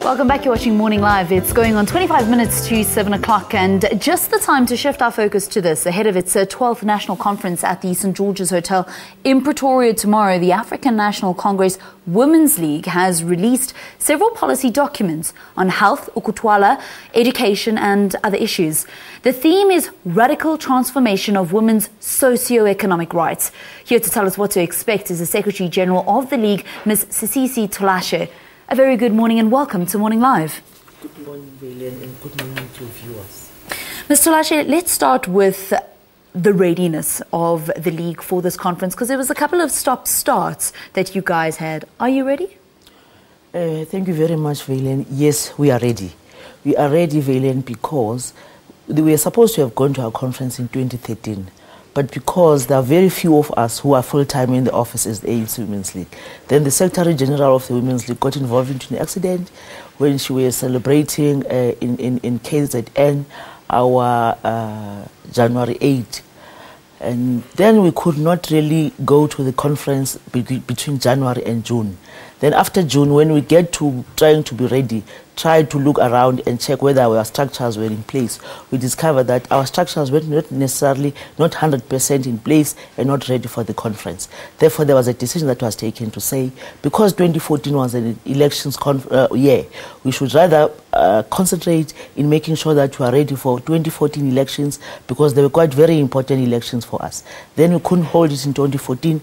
Welcome back. You're watching Morning Live. It's going on 25 minutes to 7 o'clock, and just the time to shift our focus to this. Ahead of its 12th National Conference at the St. George's Hotel in Pretoria tomorrow, the African National Congress Women's League has released several policy documents on health, Ukuthwala, education and other issues. The theme is radical transformation of women's socio-economic rights. Here to tell us what to expect is the Secretary General of the League, Ms. Sisisi Tolashe. A very good morning and welcome to Morning Live. Good morning, Valen, and good morning to viewers. Ms. Tolashe, let's start with the readiness of the League for this conference, because there was a couple of stop-starts that you guys had. Are you ready? Thank you very much, Valen. Yes, we are ready. We are ready, Valen, because we were supposed to have gone to our conference in 2013. But because there are very few of us who are full-time in the office as the ANC Women's League, then the Secretary General of the Women's League got involved into an accident when she was celebrating in KZN our January 8. And then we could not really go to the conference between January and June. Then after June, when we get to trying to be ready, try to look around and check whether our structures were in place, we discovered that our structures were not necessarily, not 100% in place and not ready for the conference. Therefore, there was a decision that was taken to say, because 2014 was an elections year, we should rather concentrate in making sure that we are ready for 2014 elections, because they were quite very important elections for us. Then we couldn't hold it in 2014,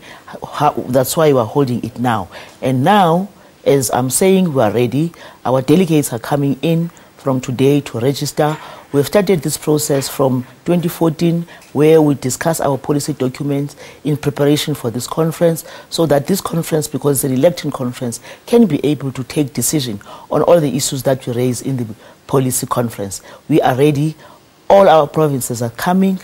that's why we are holding it now. And now, as I'm saying, we are ready. Our delegates are coming in from today to register. We've started this process from 2014, where we discuss our policy documents in preparation for this conference, so that this conference, because it's an electing conference, can be able to take decision on all the issues that we raise in the policy conference. We are ready. All our provinces are coming.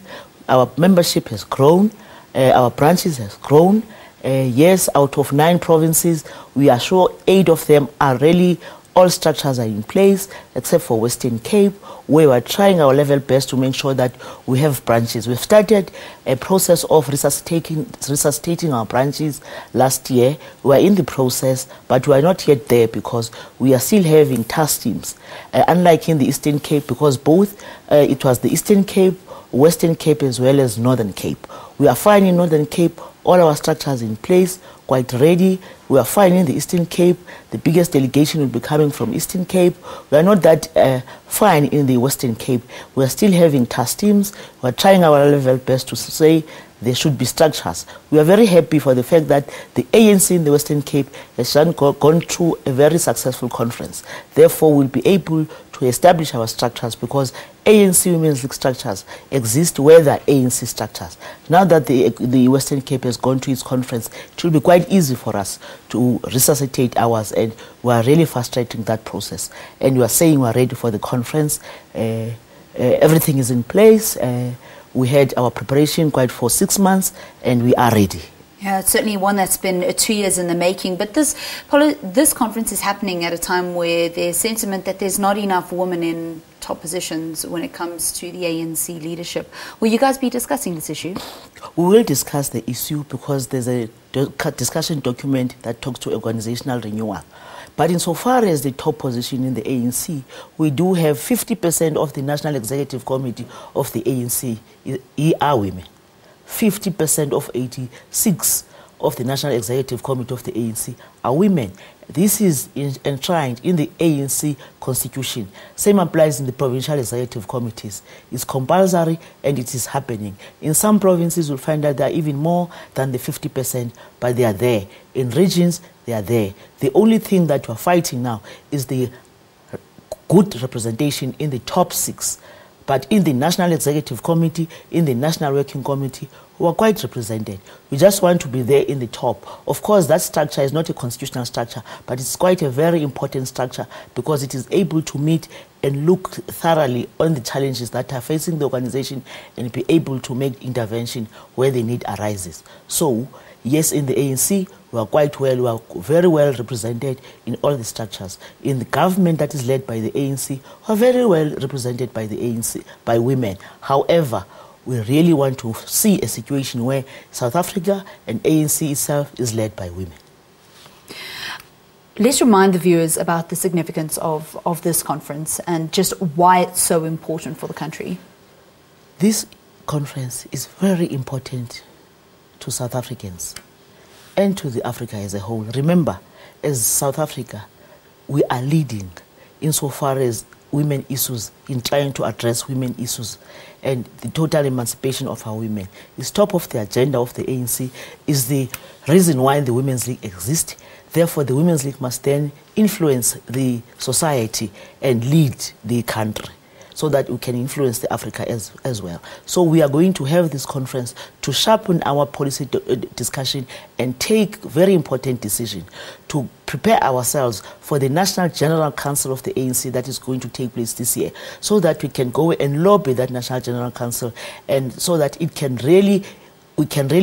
Our membership has grown. Our branches has grown. Yes, out of 9 provinces, we are sure 8 of them are really, all structures are in place, except for Western Cape, where we are trying our level best to make sure that we have branches. We've started a process of resuscitating our branches last year. We are in the process, but we are not yet there because we are still having task teams. Unlike in the Eastern Cape, because both, it was the Eastern Cape, Western Cape as well as Northern Cape. We are fine in Northern Cape, all our structures in place, quite ready. We are fine in the Eastern Cape. The biggest delegation will be coming from Eastern Cape. We are not that fine in the Western Cape. We are still having task teams. We are trying our level best to say there should be structures. We are very happy for the fact that the ANC in the Western Cape has gone through a very successful conference. Therefore, we'll be able to establish our structures, because ANC Women's League structures exist where there are ANC structures. Now that the Western Cape has gone to its conference, it will be quite easy for us to resuscitate ours, and we are really fast-tracking that process. And we are saying we are ready for the conference. Everything is in place. We had our preparation quite for 6 months, and we are ready. Yeah, it's certainly one that's been 2 years in the making. But this conference is happening at a time where there's sentiment that there's not enough women in top positions when it comes to the ANC leadership. Will you guys be discussing this issue? We will discuss the issue, because there's a discussion document that talks to organizational renewal. But insofar as the top position in the ANC, we do have 50% of the National Executive Committee of the ANC are women. 50% of 86 of the National Executive Committee of the ANC are women. This is enshrined in the ANC Constitution. Same applies in the provincial executive committees. It's compulsory, and it is happening. In some provinces, you'll find that there are even more than the 50%, but they are there. In regions, they are there. The only thing that we're fighting now is the good representation in the top 6. But in the National Executive Committee, in the National Working Committee, we are quite represented. We just want to be there in the top. Of course, that structure is not a constitutional structure, but it's quite a very important structure, because it is able to meet and look thoroughly on the challenges that are facing the organization and be able to make intervention where the need arises. So, yes, in the ANC, we are quite well, we are very well represented in all the structures. In the government that is led by the ANC, we are very well represented by the ANC, by women. However, we really want to see a situation where South Africa and ANC itself is led by women. Let's remind the viewers about the significance of this conference and just why it's so important for the country. This conference is very important to South Africans and to the Africa as a whole. Remember, as South Africa, we are leading insofar as women issues, in trying to address women issues, and the total emancipation of our women is top of the agenda of the ANC, is the reason why the Women's League exists. Therefore, the Women's League must then influence the society and lead the country so that we can influence the Africa as well. So we are going to have this conference to sharpen our policy discussion and take very important decisions to prepare ourselves for the National General Council of the ANC that is going to take place this year, so that we can go and lobby that National General Council, and so that we can really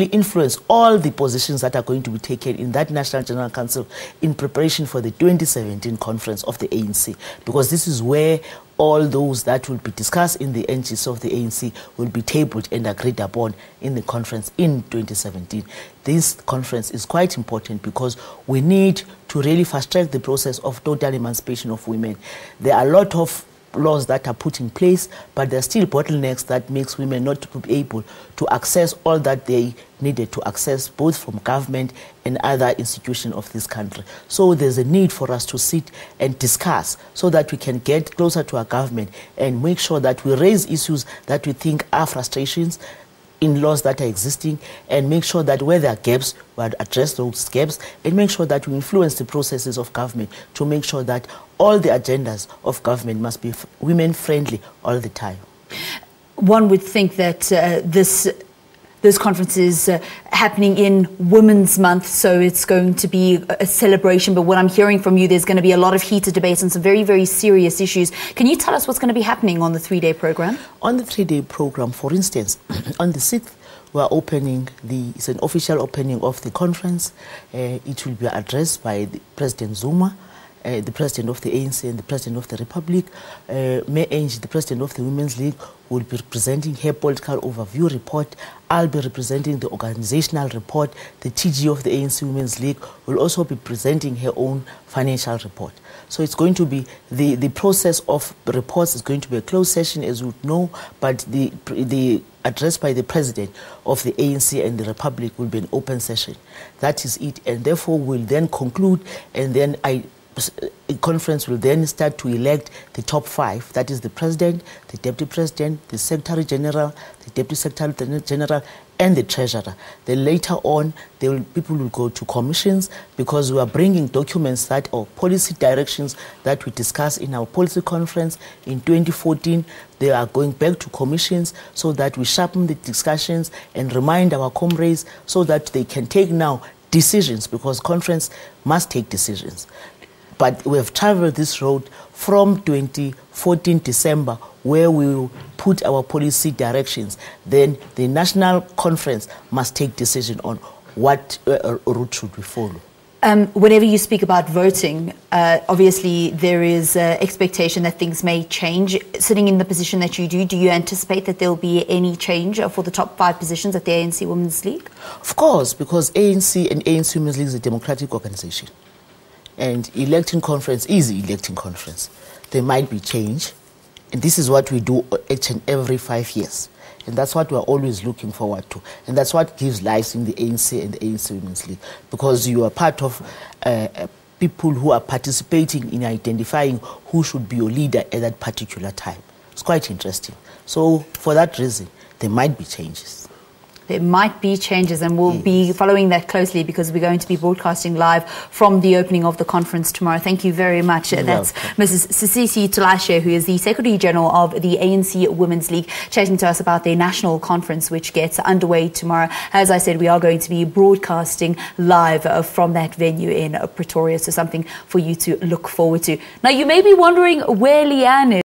influence all the positions that are going to be taken in that National General Council in preparation for the 2017 conference of the ANC, because this is where all those that will be discussed in the NGs of the ANC will be tabled and agreed upon in the conference in 2017. This conference is quite important because we need to really fast-track the process of total emancipation of women. There are a lot of laws that are put in place, but there are still bottlenecks that makes women not to be able to access all that they needed to access, both from government and other institutions of this country. So there's a need for us to sit and discuss so that we can get closer to our government and make sure that we raise issues that we think are frustrations in laws that are existing, and make sure that where there are gaps, we address those gaps, and make sure that we influence the processes of government to make sure that all the agendas of government must be women-friendly all the time. One would think that this conference is happening in Women's Month, so it's going to be a celebration. But what I'm hearing from you, there's going to be a lot of heated debates on some very, very serious issues. Can you tell us what's going to be happening on the 3-day program? On the 3-day program, for instance, on the 6th, we are opening it's an official opening of the conference. It will be addressed by President Zuma, the President of the ANC and the President of the Republic. May Ange, the President of the Women's League, will be presenting her political overview report. I'll be representing the organizational report. The TG of the ANC Women's League will also be presenting her own financial report. So it's going to be, the process of the reports is going to be a closed session, as you would know, but the address by the President of the ANC and the Republic will be an open session. That is it, and therefore we'll then conclude, and then a conference will then start to elect the top 5. That is the President, the Deputy President, the Secretary General, the Deputy Secretary General, and the Treasurer. Then later on, people will go to commissions, because we are bringing documents that are policy directions that we discussed in our policy conference in 2014. They are going back to commissions so that we sharpen the discussions and remind our comrades so that they can take now decisions, because conference must take decisions. But we have traveled this road from 2014 December, where we will put our policy directions. Then the national conference must take decision on what route should we follow. Whenever you speak about voting, obviously there is expectation that things may change. Sitting in the position that you do you anticipate that there will be any change for the top 5 positions at the ANC Women's League? Of course, because ANC and ANC Women's League is a democratic organization. And electing conference is electing conference. There might be change, and this is what we do each and every 5 years. And that's what we're always looking forward to. And that's what gives life in the ANC and the ANC Women's League, because you are part of people who are participating in identifying who should be your leader at that particular time. It's quite interesting. So for that reason, there might be changes. There might be changes, and we'll be following that closely, because we're going to be broadcasting live from the opening of the conference tomorrow. Thank you very much. That's Mrs. Sisisi Tolashe, who is the Secretary General of the ANC Women's League, chatting to us about their national conference, which gets underway tomorrow. As I said, we are going to be broadcasting live from that venue in Pretoria, so something for you to look forward to. Now, you may be wondering where Leanne is.